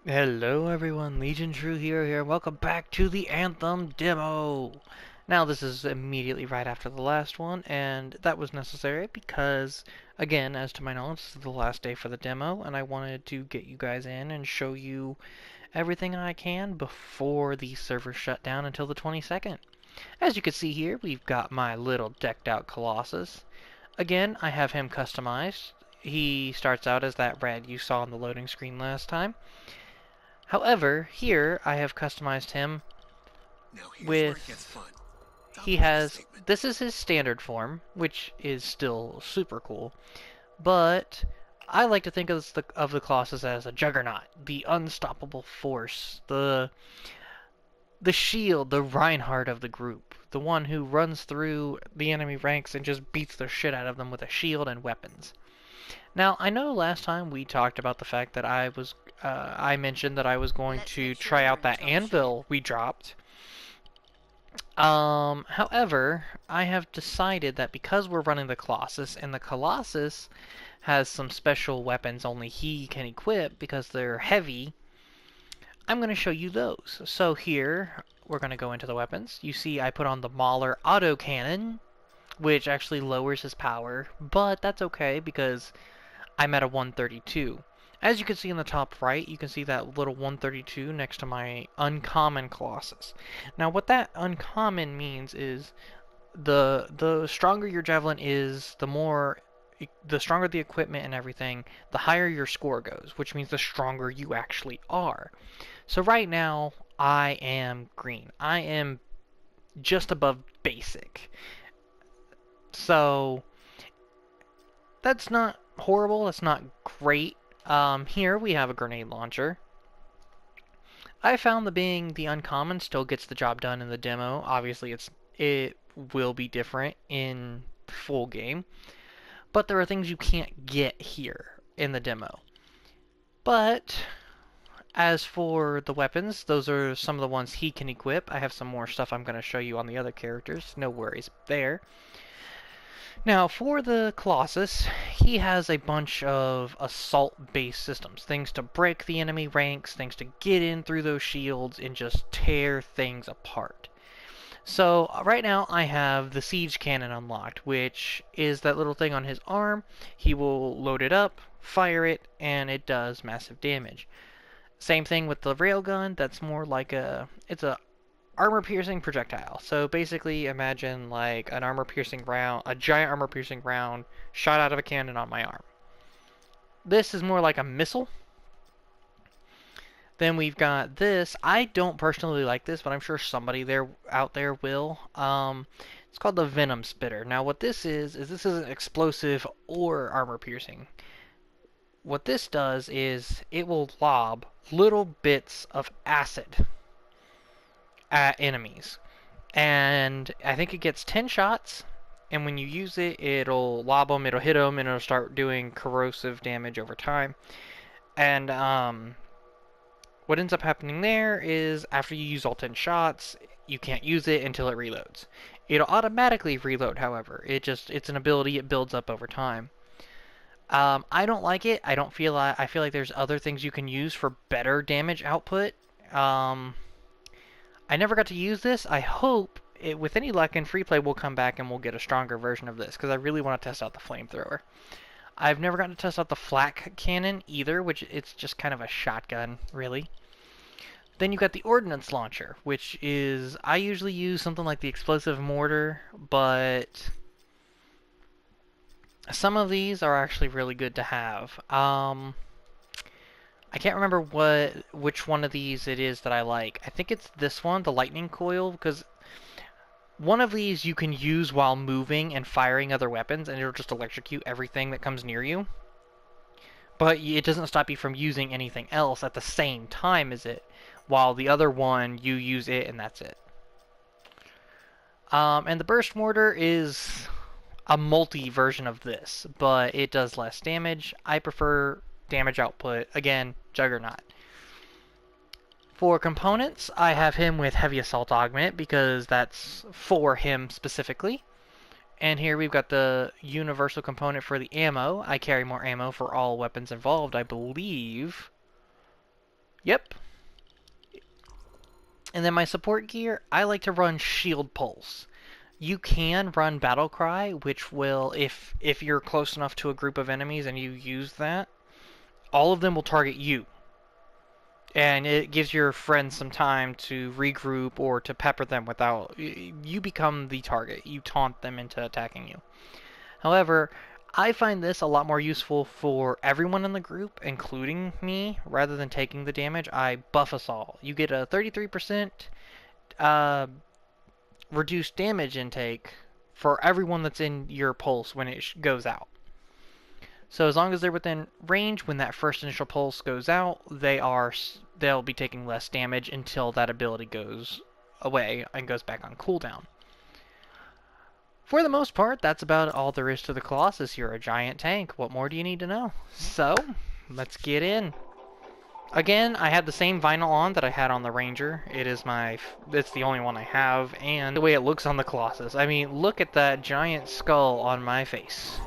Hello everyone, Legion True here. Welcome back to the Anthem Demo! Now this is immediately right after the last one, and that was necessary because, again, as to my knowledge, this is the last day for the demo, and I wanted to get you guys in and show you everything I can before the server shut down until the 22nd. As you can see here, we've got my little decked out Colossus. Again, I have him customized. He starts out as that red you saw on the loading screen last time. However, here I have customized him Now here's where it gets with, fun. I'll he make a has, statement. this is his standard form, which is still super cool, but I like to think of the Colossus as a juggernaut, the unstoppable force, the shield, the Reinhardt of the group, the one who runs through the enemy ranks and just beats the shit out of them with a shield and weapons. Now, I know last time we talked about the fact that I mentioned that I was going Let's to make sure try you're out in that troubleshooting. anvil we dropped. However, I have decided that because we're running the Colossus, and the Colossus has some special weapons only he can equip because they're heavy, I'm going to show you those. So here, we're going to go into the weapons. You see I put on the Mauler autocannon, which actually lowers his power, but that's okay because I'm at a 132. As you can see in the top right, you can see that little 132 next to my uncommon Colossus. Now what that uncommon means is the stronger your javelin is, the stronger the equipment and everything, the higher your score goes, which means the stronger you actually are. So right now I am green. I am just above basic. So that's not horrible, that's not great. Here we have a grenade launcher. I found that being the uncommon still gets the job done in the demo. Obviously, it will be different in the full game, but there are things you can't get here in the demo. But as for the weapons, those are some of the ones he can equip. I have some more stuff I'm going to show you on the other characters. No worries there. Now, for the Colossus, he has a bunch of assault-based systems. Things to break the enemy ranks, things to get in through those shields and just tear things apart. So, right now I have the Siege Cannon unlocked, which is that little thing on his arm. He will load it up, fire it, and it does massive damage. Same thing with the railgun, that's more like it's a armor-piercing projectile. So basically, imagine like an armor-piercing round, a giant armor-piercing round shot out of a cannon on my arm. This is more like a missile. Then we've got this. I don't personally like this, but I'm sure somebody there out there will. It's called the Venom Spitter. Now, what this is this isn't explosive or armor-piercing. What this does is it will lob little bits of acid at enemies. And I think it gets 10 shots, and when you use it, it'll lob them, it'll hit them, and it'll start doing corrosive damage over time. And what ends up happening there is after you use all 10 shots, you can't use it until it reloads. It'll automatically reload, however. It's an ability, it builds up over time. I don't like it. I feel like there's other things you can use for better damage output. Um, I never got to use this. I hope, with any luck in free play, we'll come back and we'll get a stronger version of this, because I really want to test out the flamethrower. I've never gotten to test out the flak cannon either, which it's just kind of a shotgun, really. Then you've got the ordnance launcher, which is, I usually use something like the explosive mortar, but some of these are actually really good to have. I can't remember which one of these it is that I like. I think it's this one, the lightning coil, because one of these you can use while moving and firing other weapons, and it'll just electrocute everything that comes near you. But it doesn't stop you from using anything else at the same time as it, while the other one, you use it and that's it. And the burst mortar is a multi version of this, but it does less damage. I prefer damage output. Again, Juggernaut. For components, I have him with Heavy Assault Augment because that's for him specifically. And here we've got the universal component for the ammo. I carry more ammo for all weapons involved, I believe. Yep. And then my support gear, I like to run Shield Pulse. You can run Battle Cry, which will, if you're close enough to a group of enemies and you use that, all of them will target you. And it gives your friends some time to regroup or to pepper them without... You become the target. You taunt them into attacking you. However, I find this a lot more useful for everyone in the group, including me. Rather than taking the damage, I buff us all. You get a 33% reduced damage intake for everyone that's in your pulse when it goes out. So as long as they're within range, when that first initial pulse goes out, they'll be taking less damage until that ability goes away and goes back on cooldown. For the most part, that's about all there is to the Colossus. You're a giant tank. What more do you need to know? So, let's get in. Again, I had the same vinyl on that I had on the Ranger. It's the only one I have, and the way it looks on the Colossus. I mean, look at that giant skull on my face.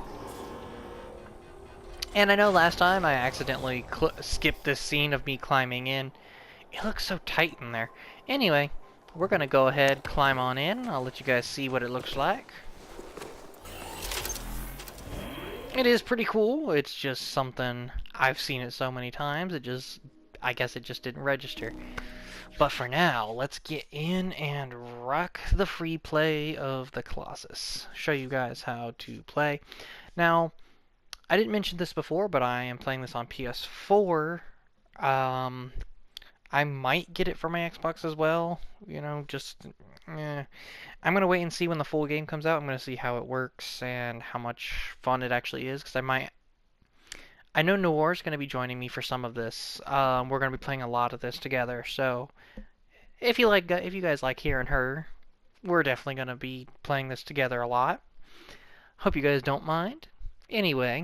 And I know last time I accidentally skipped this scene of me climbing in. It looks so tight in there. Anyway, we're gonna go ahead, climb on in. I'll let you guys see what it looks like. It is pretty cool. It's just something, I've seen it so many times, I guess it just didn't register. But for now, let's get in and rock the free play of the Colossus. Show you guys how to play. Now, I didn't mention this before, but I am playing this on PS4. I might get it for my Xbox as well. You know, I'm going to wait and see when the full game comes out. I'm going to see how it works and how much fun it actually is. Because I know Noir's going to be joining me for some of this. We're going to be playing a lot of this together. So, if you guys like hearing her, we're definitely going to be playing this together a lot. Hope you guys don't mind. Anyway,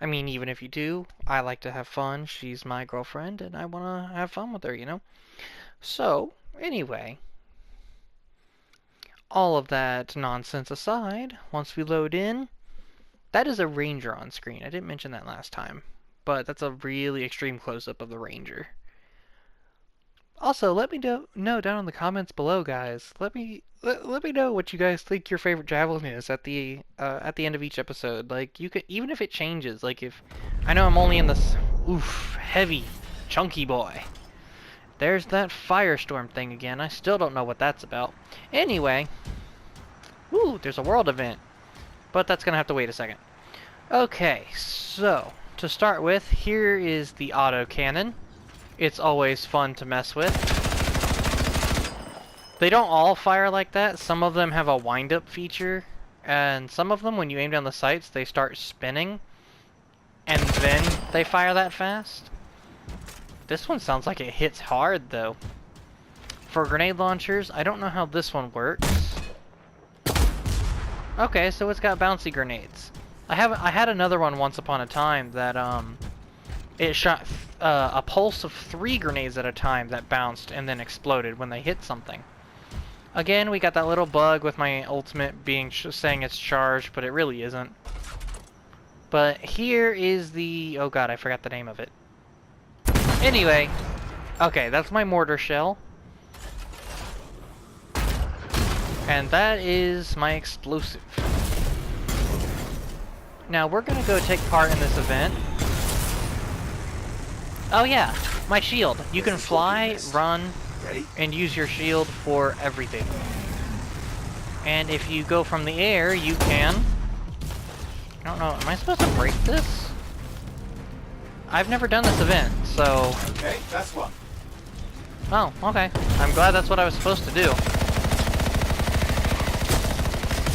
I mean, even if you do, I like to have fun. She's my girlfriend, and I want to have fun with her, you know? So, anyway, all of that nonsense aside, once we load in, that is a Ranger on screen. I didn't mention that last time, but that's a really extreme close-up of the Ranger. Also, let me know down in the comments below, guys. Let me know what you guys think your favorite javelin is at the end of each episode. Like, you could, even if it changes. Like, if I know I'm only in this heavy, chunky boy. There's that firestorm thing again. I still don't know what that's about. Anyway, there's a world event, but that's gonna have to wait a second. Okay, so to start with, here is the auto cannon. It's always fun to mess with. They don't all fire like that. Some of them have a wind-up feature, and some of them, when you aim down the sights, they start spinning, and then they fire that fast. This one sounds like it hits hard, though. For grenade launchers, I don't know how this one works. Okay, so it's got bouncy grenades. I had another one once upon a time that it shot a pulse of 3 grenades at a time that bounced and then exploded when they hit something. Again, we got that little bug with my ultimate being saying it's charged, but it really isn't. But here is the... oh god, I forgot the name of it. Anyway, okay, that's my mortar shell. And that is my explosive. Now, we're gonna go take part in this event. Oh yeah, my shield. You can fly, run, and use your shield for everything. And if you go from the air, you can... I don't know, am I supposed to break this? I've never done this event, so... Okay, that's one. Oh, okay. I'm glad that's what I was supposed to do.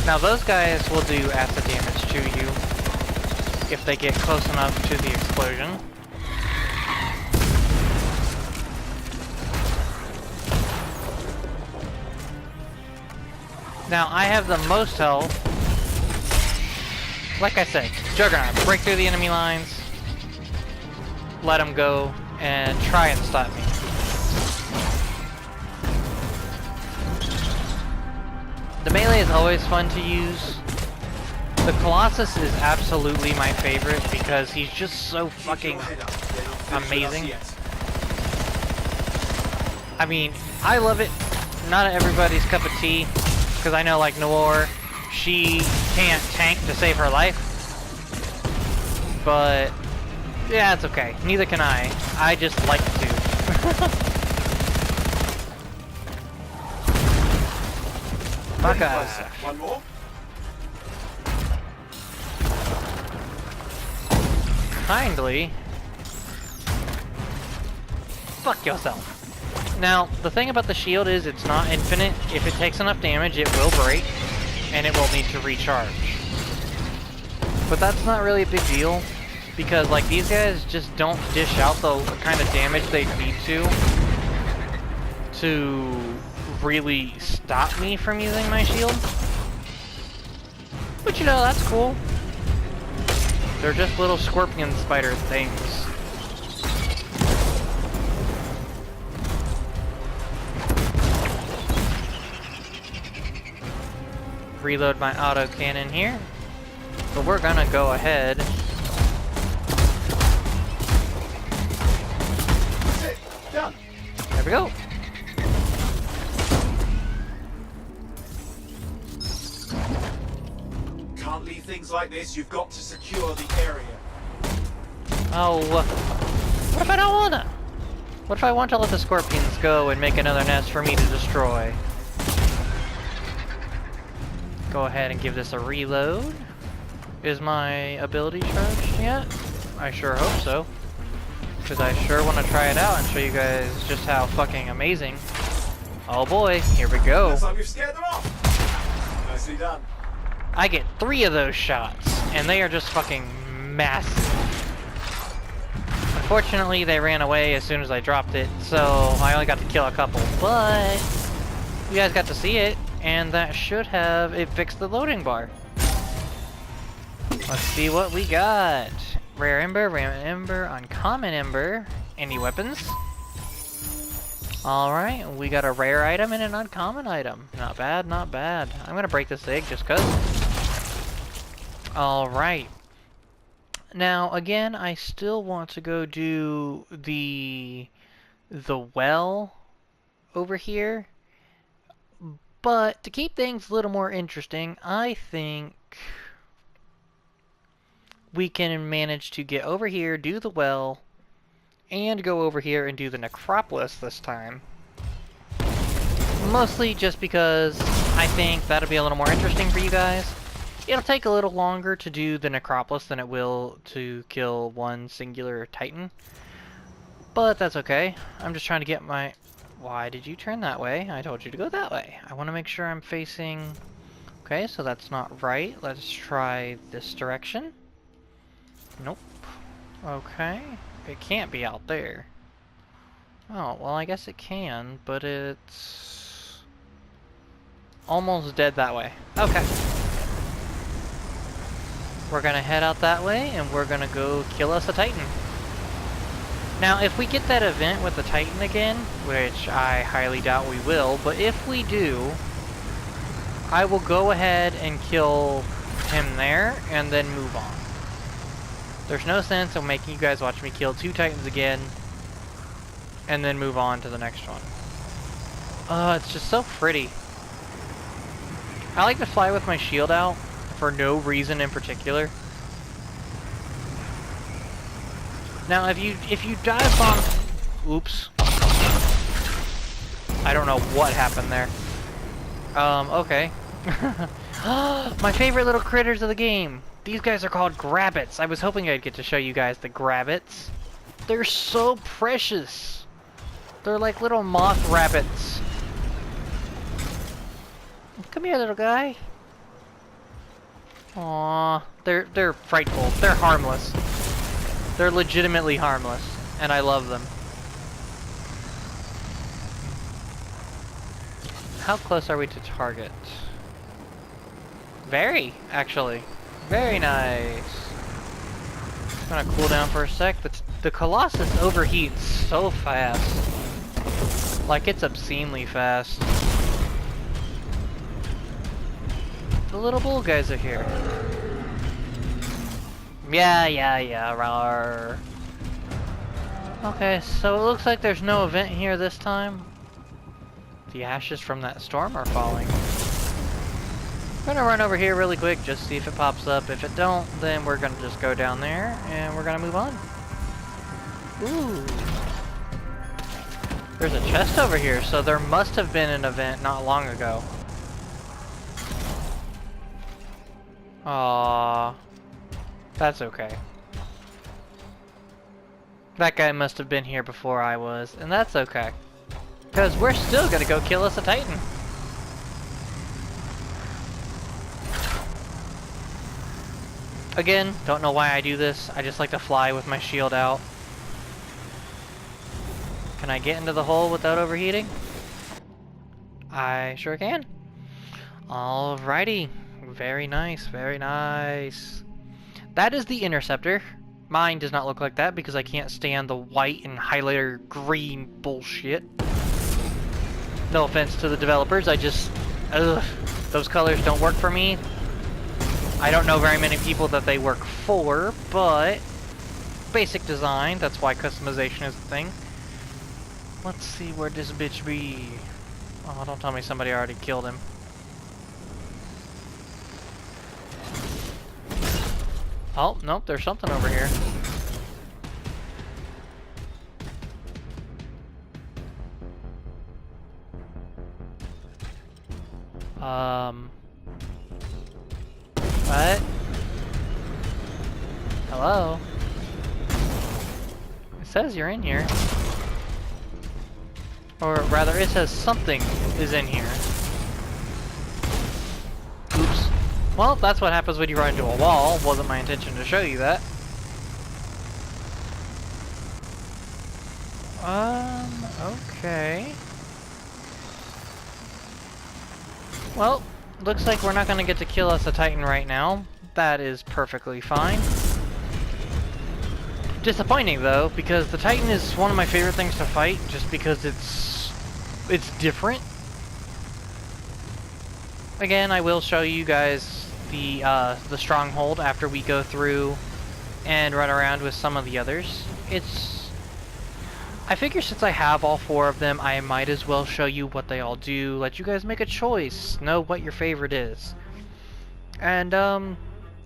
Now those guys will do acid damage to you if they get close enough to the explosion. Now, I have the most health. Like I said, Juggernaut, break through the enemy lines, let them go, and try and stop me. The melee is always fun to use. The Colossus is absolutely my favorite because he's just so fucking amazing. I mean, I love it. Not everybody's cup of tea, because I know, like, Noir, she can't tank to save her life. But, yeah, it's okay. Neither can I. I just like to. Fuck off. One more. Kindly. Fuck yourself. Now, the thing about the shield is it's not infinite. If it takes enough damage, it will break, and it will need to recharge. But that's not really a big deal, because like these guys just don't dish out the kind of damage they need to really stop me from using my shield. But you know, that's cool. They're just little scorpion spider things. Reload my auto cannon here. But we're gonna go ahead. Done. There we go. Can't leave things like this. You've got to secure the area. Oh, what if I don't wanna? What if I want to let the scorpions go and make another nest for me to destroy? Go ahead and give this a reload. Is my ability charged yet? I sure hope so. Because I sure want to try it out and show you guys just how fucking amazing. Oh boy, here we go. Looks like we've scared them off. Nicely done. I get 3 of those shots, and they are just fucking massive. Unfortunately, they ran away as soon as I dropped it, so I only got to kill a couple, but you guys got to see it, and that should have it fixed the loading bar. Let's see what we got. Rare Ember, Uncommon Ember. Any weapons? Alright, we got a rare item and an uncommon item. Not bad, not bad. I'm gonna break this egg just cuz. Alright. Now, again, I still want to go do the well over here. But to keep things a little more interesting, I think we can manage to get over here, do the well, and go over here and do the necropolis this time. Mostly just because I think that'll be a little more interesting for you guys. It'll take a little longer to do the necropolis than it will to kill one singular titan. But that's okay. I'm just trying to get my... Why did you turn that way? I told you to go that way. I want to make sure I'm facing... Okay, so that's not right. Let's try this direction. Nope. Okay. It can't be out there. Oh, well I guess it can, but it's... almost dead that way. Okay. We're gonna head out that way, and we're gonna go kill us a titan. Now, if we get that event with the titan again, which I highly doubt we will, but if we do, I will go ahead and kill him there, and then move on. There's no sense in making you guys watch me kill 2 titans again, and then move on to the next one. It's just so pretty. I like to fly with my shield out, for no reason in particular. Now, if you dive bomb... Oops. I don't know what happened there. Okay. My favorite little critters of the game. These guys are called grabbits. I was hoping I'd get to show you guys the grabbits. They're so precious. They're like little moth rabbits. Come here, little guy. Aww. They're frightful. They're harmless. They're legitimately harmless, and I love them. How close are we to target? Very, actually. Very nice. I'm gonna cool down for a sec. The Colossus overheats so fast. Like, it's obscenely fast. The little bull guys are here. Yeah, rawr. Okay, so it looks like there's no event here this time. The ashes from that storm are falling. I'm gonna run over here really quick, just see if it pops up. If it don't, then we're gonna just go down there, and we're gonna move on. Ooh. There's a chest over here, so there must have been an event not long ago. Aww. That's okay. That guy must have been here before I was, and that's okay. Because we're still gonna go kill us a Titan. Again, don't know why I do this. I just like to fly with my shield out. Can I get into the hole without overheating? I sure can. Alrighty. Very nice, very nice. That is the interceptor. Mine does not look like that because I can't stand the white and highlighter green bullshit. No offense to the developers, I just... Ugh, those colors don't work for me. I don't know very many people that they work for, but... Basic design, that's why customization is a thing. Let's see where this bitch be. Oh, don't tell me somebody already killed him. Oh, nope, there's something over here. What? Hello? It says you're in here. Or rather, it says something is in here. Oops. Well, that's what happens when you run into a wall. Wasn't my intention to show you that. Okay. Well, looks like we're not gonna get to kill us a Titan right now. That is perfectly fine. Disappointing though, because the Titan is one of my favorite things to fight, just because it's different. Again, I will show you guys the stronghold after we go through and run around with some of the others. I figure since I have all four of them, I might as well show you what they all do, let you guys make a choice, know what your favorite is. And,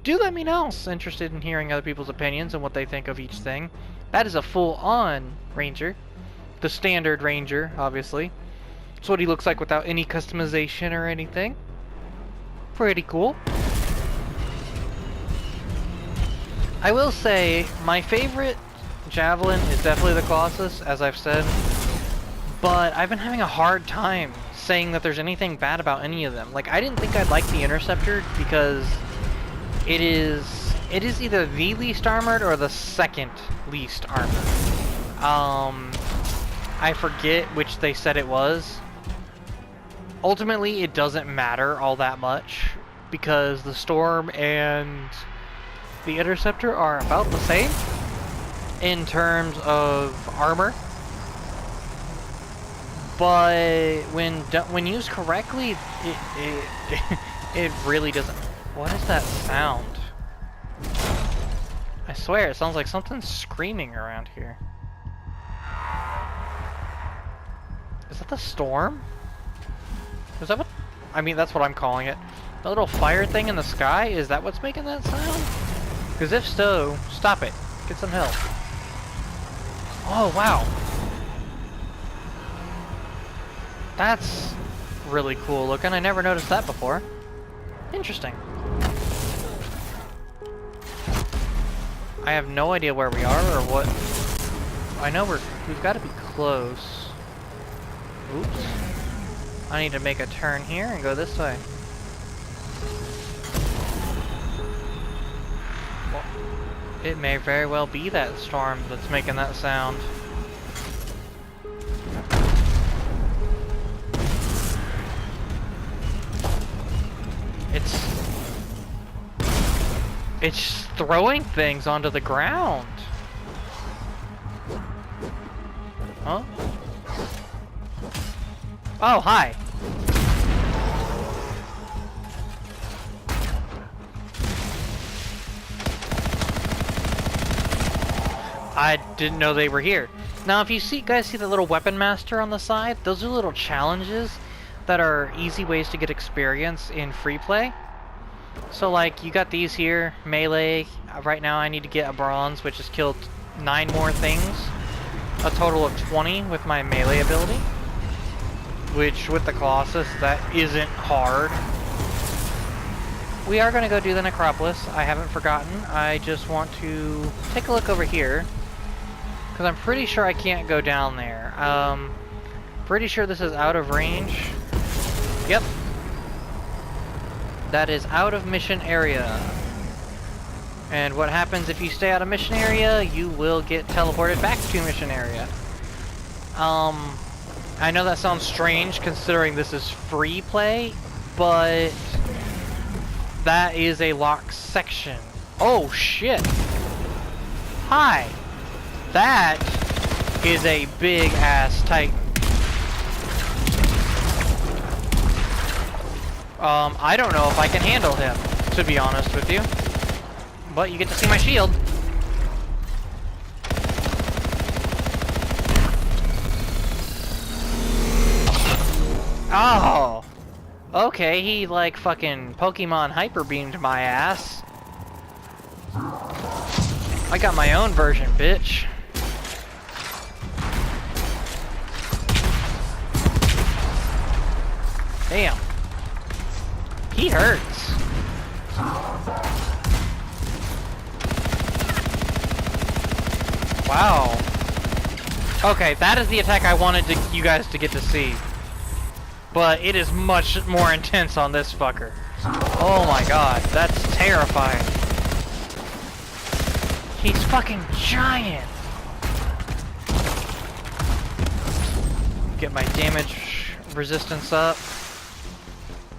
do let me know. Interested in hearing other people's opinions and what they think of each thing. That is a full-on Ranger. The standard Ranger, obviously. That's what he looks like without any customization or anything. Pretty cool. I will say, my favorite Javelin is definitely the Colossus, as I've said. But I've been having a hard time saying that there's anything bad about any of them. Like, I didn't think I'd like the Interceptor because it is either the least armored or the second least armored. I forget which they said it was. Ultimately, it doesn't matter all that much because the Storm and the Interceptor are about the same in terms of armor. But when used correctly, it really doesn't. What is that sound? I swear, it sounds like something's screaming around here. Is that the storm? Is that what? I mean, that's what I'm calling it. The little fire thing in the sky, is that what's making that sound? Because if so, stop it. Get some help. Oh, wow. That's really cool looking. I never noticed that before. Interesting. I have no idea where we are or what. I know we've got to be close. Oops. I need to make a turn here and go this way. Well, it may very well be that storm that's making that sound. It's throwing things onto the ground. Huh? Oh, hi. I didn't know they were here. Now, if you guys see the little weapon master on the side, those are little challenges that are easy ways to get experience in free play. So, like, you got these here, melee. Right now, I need to get a bronze, which has killed 9 more things. A total of 20 with my melee ability. Which, with the Colossus, that isn't hard. We are going to go do the Necropolis. I haven't forgotten. I just want to take a look over here. Because I'm pretty sure I can't go down there. Pretty sure this is out of range. Yep. That is out of mission area. And what happens if you stay out of mission area? You will get teleported back to mission area. I know that sounds strange considering this is free play, but that is a locked section. Oh shit. Hi. That is a big ass Titan. I don't know if I can handle him, to be honest with you. But you get to see my shield. Oh! Okay, he like fucking Pokemon Hyper Beamed my ass. I got my own version, bitch. Damn. He hurts. Wow. Okay, that is the attack I wanted you guys to get to see. But it is much more intense on this fucker. Oh my god, that's terrifying. He's fucking giant. Get my damage resistance up.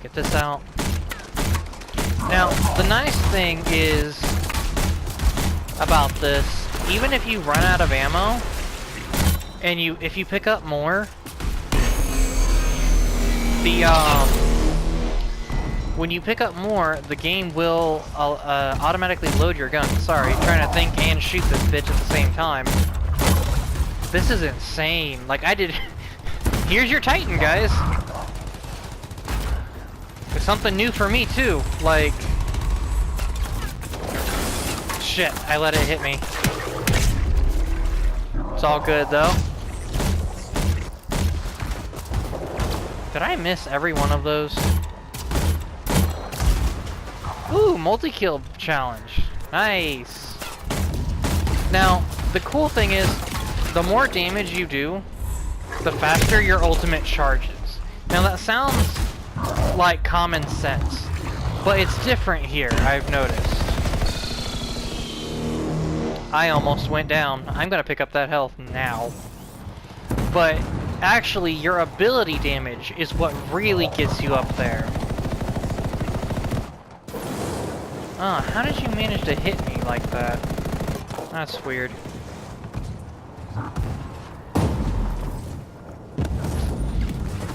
Get this out. Now, the nice thing is about this, even if you run out of ammo, and if you pick up more, when you pick up more, the game will automatically load your gun. Sorry, trying to think and shoot this bitch at the same time. This is insane. Like, I did... Here's your Titan, guys. It's something new for me, too. Like... Shit, I let it hit me. It's all good, though. Did I miss every one of those? Ooh, multi-kill challenge. Nice. Now, the cool thing is, the more damage you do, the faster your ultimate charges. Now that sounds like common sense, but it's different here, I've noticed. I almost went down. I'm gonna pick up that health now. But actually, your ability damage is what really gets you up there. Ah, how did you manage to hit me like that? That's weird.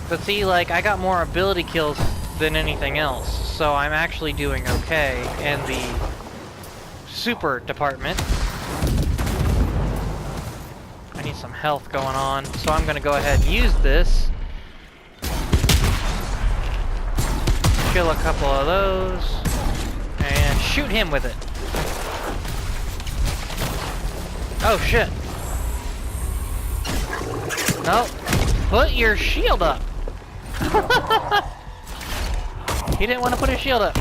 But see, like, I got more ability kills than anything else, so I'm actually doing okay in the super department. I need some health going on, so I'm gonna go ahead and use this. Kill a couple of those, and shoot him with it. Oh shit. Nope. Put your shield up. He didn't want to put his shield up.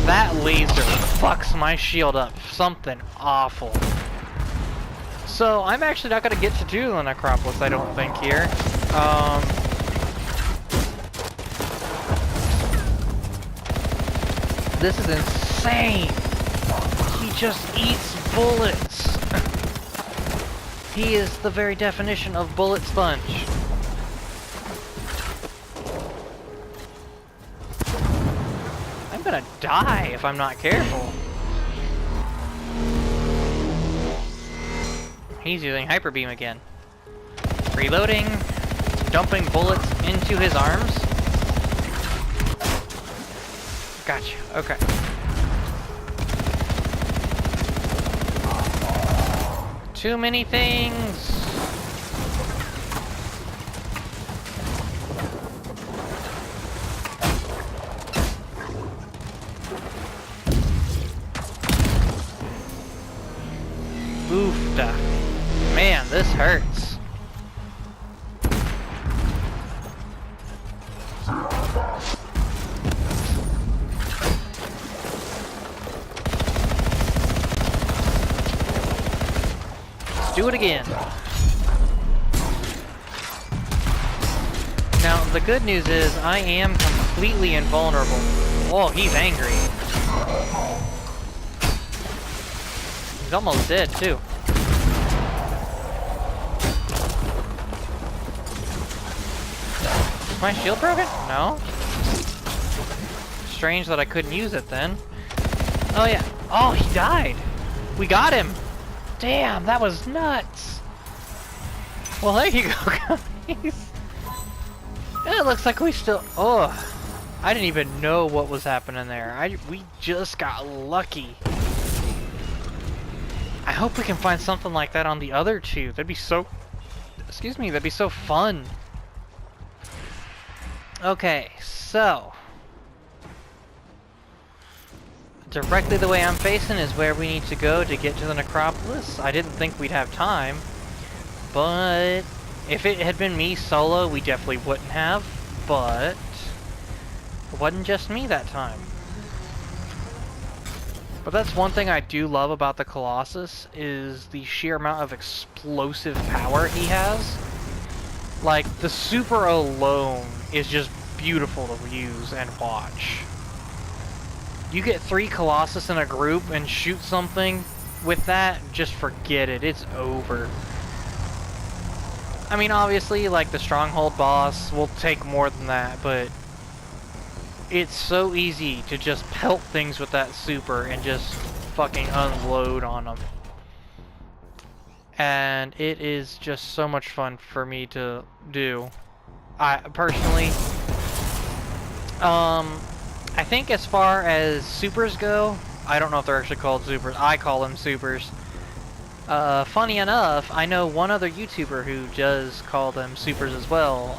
That laser fucks my shield up. Something awful. So, I'm actually not going to get to do the Necropolis, I don't think, here. This is insane. He just eats bullets. He is the very definition of bullet sponge. I'm gonna die if I'm not careful. He's using Hyper Beam again. Reloading, dumping bullets into his arms. Gotcha, okay. Too many things! Oofta. Man, this hurts. Let's do it again. Now, the good news is I am completely invulnerable. Oh, he's angry. He's almost dead, too. Is my shield broken? No. Strange that I couldn't use it then. Oh, yeah. Oh, he died. We got him. Damn, that was nuts. Well, there you go, guys. It looks like we still... Oh, I didn't even know what was happening there. We just got lucky. I hope we can find something like that on the other two. That'd be so... Excuse me, that'd be so fun. Okay, so... Directly the way I'm facing is where we need to go to get to the necropolis. I didn't think we'd have time. But... if it had been me solo, we definitely wouldn't have. But... it wasn't just me that time. But that's one thing I do love about the Colossus, is the sheer amount of explosive power he has. Like, the super alone is just beautiful to use and watch. You get 3 Colossus in a group and shoot something with that, just forget it, it's over. I mean, obviously, like, the Stronghold boss will take more than that, but it's so easy to just pelt things with that super and just fucking unload on them. And it is just so much fun for me to do. I personally, I think as far as supers go, I don't know if they're actually called supers. I call them supers. Funny enough, I know one other YouTuber who does call them supers as well.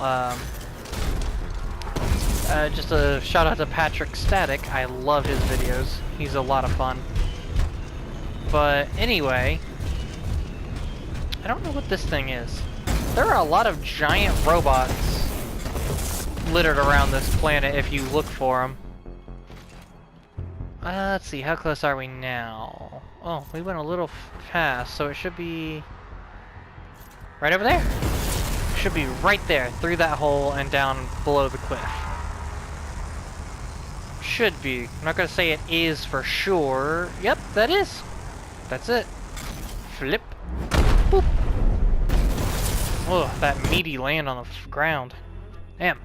Just a shout out to Patrick Static. I love his videos. He's a lot of fun. But anyway, I don't know what this thing is. There are a lot of giant robots littered around this planet if you look for them. Let's see, how close are we now? Oh, we went a little fast, so it should be right over there. Should be right there, through that hole and down below the cliff. Should be. I'm not gonna say it is for sure. Yep, that is. That's it. Flip. Boop. Oh, that meaty land on the ground. Damn.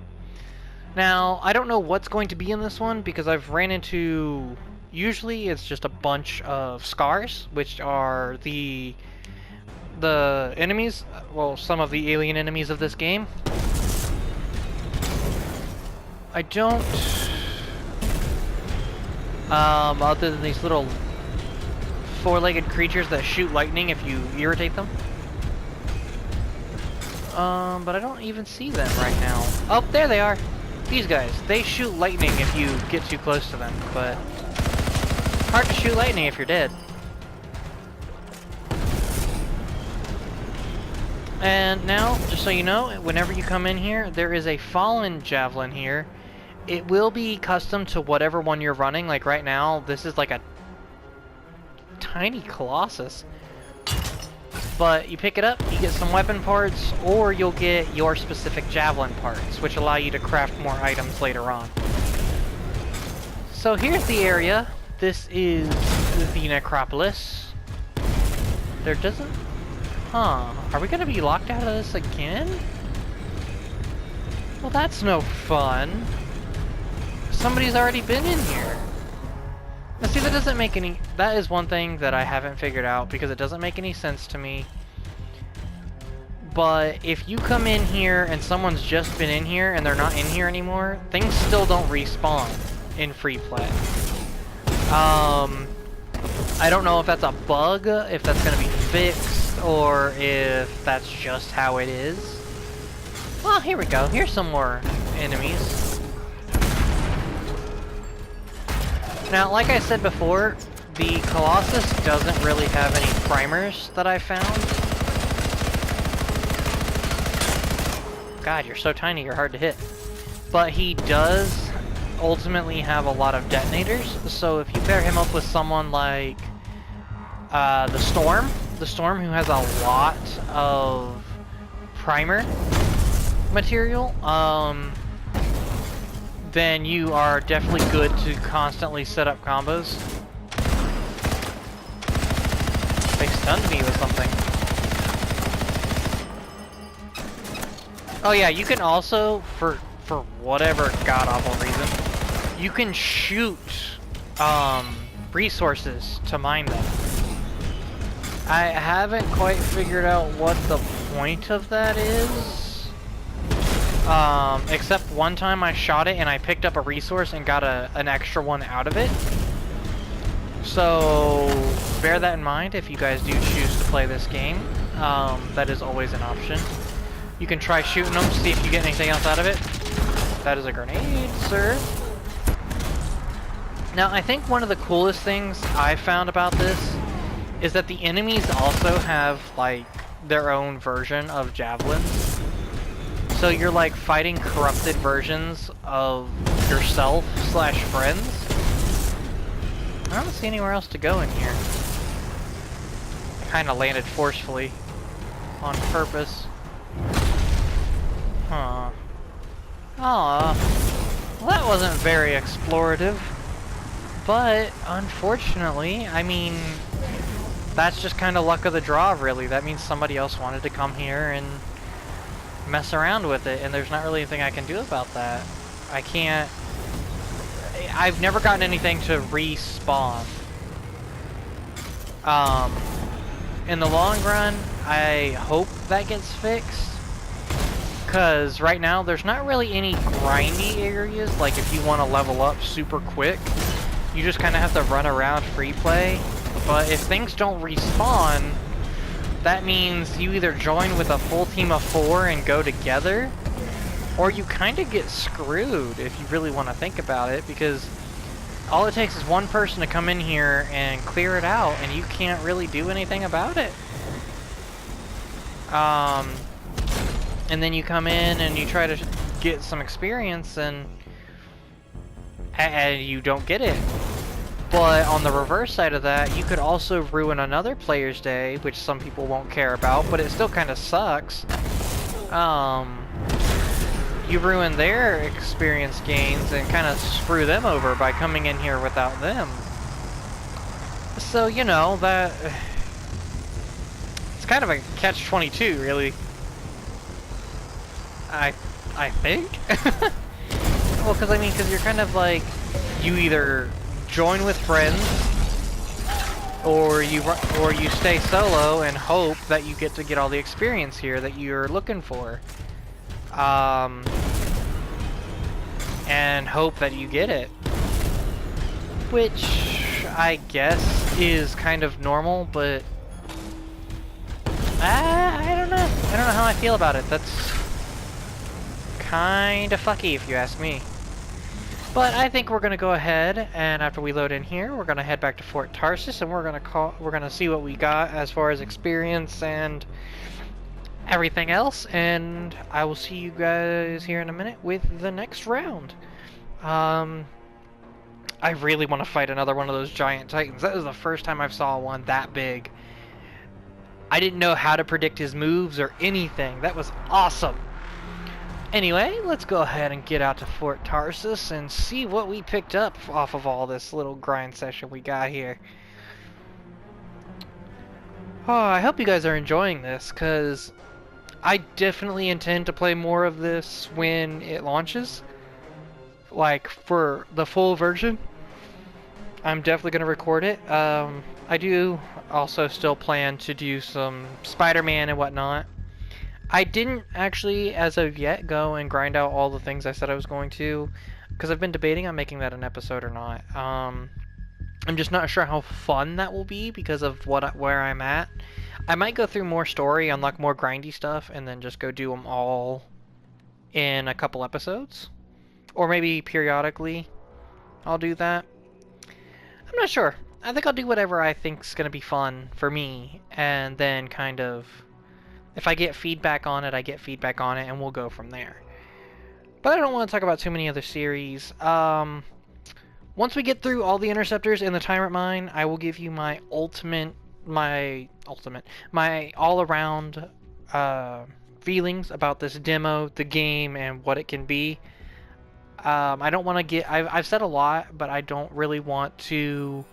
Now, I don't know what's going to be in this one because I've ran into... Usually it's just a bunch of scars, which are the enemies, well, some of the alien enemies of this game. I don't... other than these little four-legged creatures that shoot lightning if you irritate them. But I don't even see them right now. Oh, there they are! These guys. They shoot lightning if you get too close to them, but... hard to shoot lightning if you're dead. And now, just so you know, whenever you come in here, there is a fallen javelin here. It will be custom to whatever one you're running. Like right now, this is like a tiny Colossus. But you pick it up, you get some weapon parts, or you'll get your specific javelin parts, which allow you to craft more items later on. So here's the area. This is the necropolis. There doesn't... Huh. Are we gonna be locked out of this again? Well, that's no fun. Somebody's already been in here. Now see, that doesn't make any... That is one thing that I haven't figured out because it doesn't make any sense to me. But if you come in here and someone's just been in here and they're not in here anymore, things still don't respawn in free play. I don't know if that's a bug, if that's gonna be fixed. or if that's just how it is. Well, here we go. Here's some more enemies. Now, like I said before, the Colossus doesn't really have any primers that I found. God, you're so tiny, you're hard to hit. But he does ultimately have a lot of detonators, so if you pair him up with someone like the Storm who has a lot of primer material, then you are definitely good to constantly set up combos. They stunned me with something. Oh yeah, you can also, for whatever god-awful reason, you can shoot resources to mine them. I haven't quite figured out what the point of that is. Except one time I shot it and I picked up a resource and got an extra one out of it. So bear that in mind if you guys do choose to play this game. That is always an option. You can try shooting them, see if you get anything else out of it. That is a grenade, sir. Now, I think one of the coolest things I found about this is that the enemies also have, like, their own version of javelins. So you're, like, fighting corrupted versions of yourself / friends. I don't see anywhere else to go in here. I kind of landed forcefully. On purpose. Huh. Aw. Well, that wasn't very explorative. But, unfortunately, I mean, that's just kind of luck of the draw, really. That means somebody else wanted to come here and mess around with it, and there's not really anything I can do about that. I can't... I've never gotten anything to respawn. In the long run, I hope that gets fixed. Because right now, there's not really any grindy areas, like if you want to level up super quick. You just kind of have to run around free play. But if things don't respawn, that means you either join with a full team of 4 and go together, or you kind of get screwed if you really want to think about it, because all it takes is one person to come in here and clear it out, and you can't really do anything about it. And then you come in and you try to get some experience, and you don't get it. But on the reverse side of that, you could also ruin another player's day, which some people won't care about, but it still kind of sucks. You ruin their experience gains and kind of screw them over by coming in here without them. So, you know, that... It's kind of a catch-22, really. I think? Well, because, I mean, because you're kind of like... You either join with friends, or you stay solo and hope that you get to get all the experience here that you're looking for. And hope that you get it. Which, I guess, is kind of normal, but... I don't know. I don't know how I feel about it. That's kind of fucky, if you ask me. But I think we're gonna go ahead, and after we load in here, we're gonna head back to Fort Tarsus, and we're gonna see what we got as far as experience and everything else, and I will see you guys here in a minute with the next round. I really want to fight another one of those giant titans. That was the first time I saw one that big. I didn't know how to predict his moves or anything. That was awesome. Anyway, let's go ahead and get out to Fort Tarsus and see what we picked up off of all this little grind session we got here. Oh, I hope you guys are enjoying this, because I definitely intend to play more of this when it launches. Like, for the full version. I'm definitely going to record it. I do also still plan to do some Spider-Man and whatnot. I didn't actually, as of yet, go and grind out all the things I said I was going to, because I've been debating on making that an episode or not. I'm just not sure how fun that will be because of where I'm at. I might go through more story, unlock more grindy stuff, and then just go do them all in a couple episodes. Or maybe periodically I'll do that. I'm not sure. I think I'll do whatever I think's gonna be fun for me, and then kind of, if I get feedback on it, I get feedback on it, and we'll go from there. But I don't want to talk about too many other series. Once we get through all the interceptors in the Tyrant Mine, I will give you my all-around feelings about this demo, the game, and what it can be. I don't want to get. I've said a lot, but I don't really want to.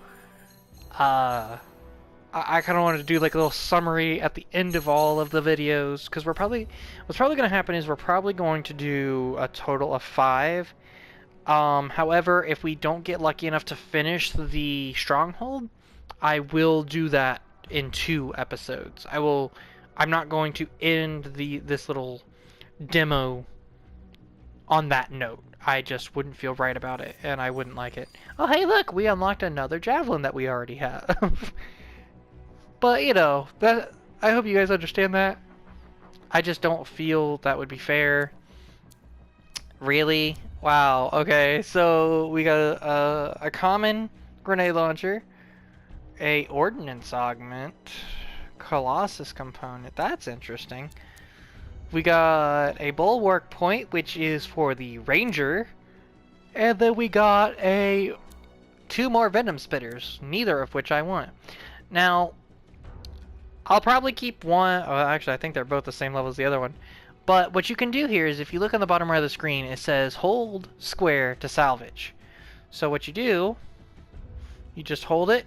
I kind of wanted to do like a little summary at the end of all of the videos, because what's probably going to happen is we're probably going to do a total of 5. However, if we don't get lucky enough to finish the stronghold, I will do that in 2 episodes. I'm not going to end this little demo on that note. I just wouldn't feel right about it, and I wouldn't like it. Oh, hey, look, we unlocked another javelin that we already have. But, you know, I hope you guys understand that. I just don't feel that would be fair. Really? Wow, okay, so we got a common grenade launcher, a ordnance augment, Colossus component, that's interesting. We got a bulwark point, which is for the ranger, and then we got 2 more venom spitters, neither of which I want. Now, I'll probably keep one. Oh, actually, I think they're both the same level as the other one. But what you can do here is if you look on the bottom right of the screen, it says hold square to salvage. So what you do, you just hold it,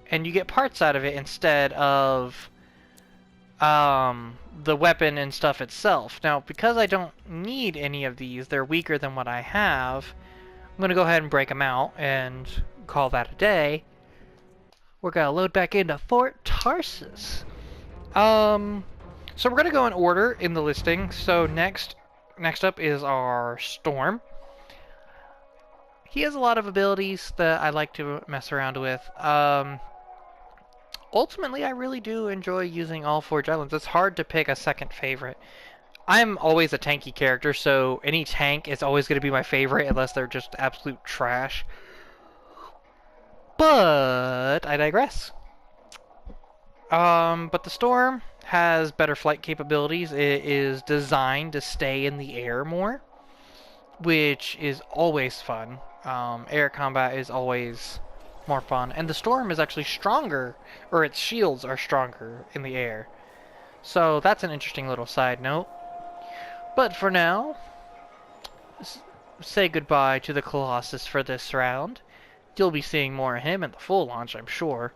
and you get parts out of it instead of the weapon and stuff itself. Now, because I don't need any of these, they're weaker than what I have, I'm going to go ahead and break them out and call that a day. We're going to load back into Fort Tarsus. So we're gonna go in order in the listing. So next up is our Storm. He has a lot of abilities that I like to mess around with. Ultimately, I really do enjoy using all 4 javelins. It's hard to pick a second favorite. I'm always a tanky character, so any tank is always going to be my favorite unless they're just absolute trash. But I digress. But the Storm has better flight capabilities. It is designed to stay in the air more, which is always fun. Air combat is always more fun. And the Storm is actually stronger, or its shields are stronger in the air. So that's an interesting little side note. But for now, say goodbye to the Colossus for this round. You'll be seeing more of him in the full launch, I'm sure.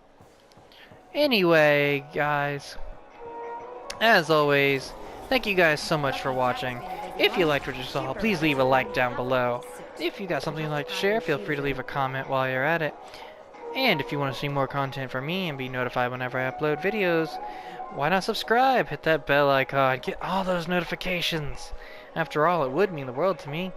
Anyway, guys, as always, thank you guys so much for watching. If you liked what you saw, please leave a like down below. If you got something you'd like to share, feel free to leave a comment while you're at it. And if you want to see more content from me and be notified whenever I upload videos, why not subscribe? Hit that bell icon, get all those notifications. After all, it would mean the world to me.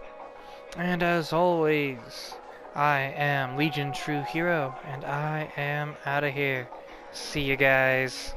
And as always, I am Legion True Hero, and I am out of here. See you guys.